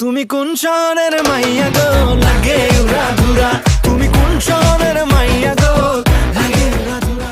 তুমি কোন শহরের মাইয়া গো লাগে উড়া ধুরা, তুমি কোন শহরের মাইয়া গো লাগে উড়া ধুরা।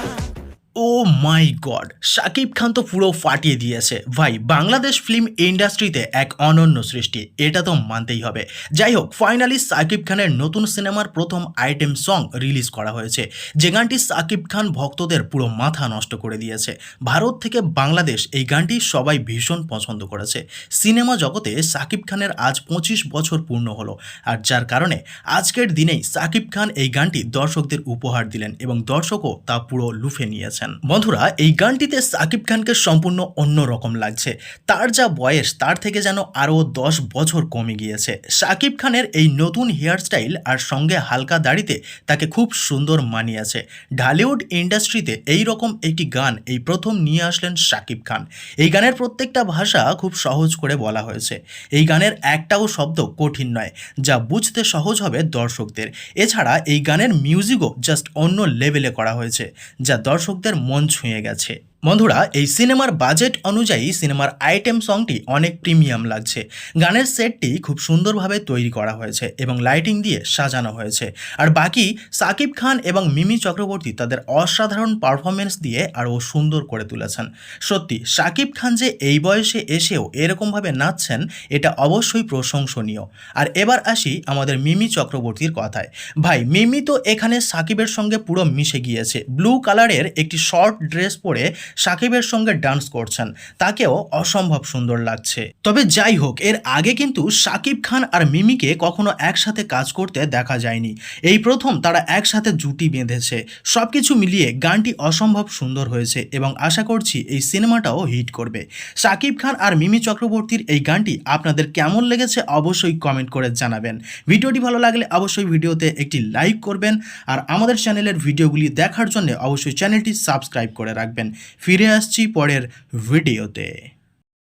ও মাই গড, শাকিব খান তো পুরো ফাটিয়ে দিয়েছে ভাই। বাংলাদেশ ফিল্ম ইন্ডাস্ট্রিতে এক অনন্য সৃষ্টি, এটা তো মানতেই হবে। যাই হোক, ফাইনালি শাকিব খানের নতুন সিনেমার প্রথম আইটেম সং রিলিজ করা হয়েছে, যে গানটি শাকিব খান ভক্তদের পুরো মাথা নষ্ট করে দিয়েছে। ভারত থেকে বাংলাদেশ এই গানটি সবাই ভীষণ পছন্দ করেছে। সিনেমা জগতে শাকিব খানের আজ 25 বছর পূর্ণ হলো, আর যার কারণে আজকের দিনেই শাকিব খান এই গানটি দর্শকদের উপহার দিলেন এবং দর্শকও তা পুরো লুফে নিয়েছেন। বন্ধুরা, এই গানটিতে শাকিব খানকে সম্পূর্ণ অন্যরকম লাগছে। তার যা বয়স তার থেকে যেন আরও 10 বছর কমে গিয়েছে। শাকিব খানের এই নতুন হেয়ারস্টাইল আর সঙ্গে হালকা দাড়িতে তাকে খুব সুন্দর মানিয়েছে। ঢালিউড ইন্ডাস্ট্রিতে এই রকম একটি গান এই প্রথম নিয়ে আসলেন শাকিব খান। এই গানের প্রত্যেকটা ভাষা খুব সহজ করে বলা হয়েছে। এই গানের একটাও শব্দ কঠিন নয়, যা বুঝতে সহজ হবে দর্শকদের। এছাড়া এই গানের মিউজিকও জাস্ট অন্য লেভেলে করা হয়েছে, যা দর্শকদের মন ছুঁয়ে গেছে। বন্ধুরা, এই সিনেমার বাজেট অনুযায়ী সিনেমার আইটেম সংটি অনেক প্রিমিয়াম লাগছে। গানের সেটটি খুব সুন্দরভাবে তৈরি করা হয়েছে এবং লাইটিং দিয়ে সাজানো হয়েছে। আর বাকি শাকিব খান এবং মিমি চক্রবর্তী তাদের অসাধারণ পারফরমেন্স দিয়ে আরও সুন্দর করে তুলেছেন। সত্যি শাকিব খান যে এই বয়সে এসেও এরকমভাবে নাচছেন, এটা অবশ্যই প্রশংসনীয়। আর এবার আসি আমাদের মিমি চক্রবর্তীর কথায়। ভাই, মিমি তো এখানে শাকিবের সঙ্গে পুরো মিশে গিয়েছে। ব্লু কালারের একটি শর্ট ড্রেস পরে শাকিবের সঙ্গে ডান্স করছেন, তাকেও অসম্ভব সুন্দর লাগছে। তবে যাই হোক, এর আগে কিন্তু শাকিব খান আর মিমিকে কখনো একসাথে কাজ করতে দেখা যায়নি। এই প্রথম তারা একসাথে জুটি বেঁধেছে। সবকিছু মিলিয়ে গানটি অসম্ভব সুন্দর হয়েছে এবং আশা করছি এই সিনেমাটাও হিট করবে। শাকিব খান আর মিমি চক্রবর্তীর এই গানটি আপনাদের কেমন লেগেছে অবশ্যই কমেন্ট করে জানাবেন। ভিডিওটি ভালো লাগলে অবশ্যই ভিডিওতে একটি লাইক করবেন, আর আমাদের চ্যানেলের ভিডিওগুলি দেখার জন্য অবশ্যই চ্যানেলটি সাবস্ক্রাইব করে রাখবেন। ফিরে আসছি পরের ভিডিওতে।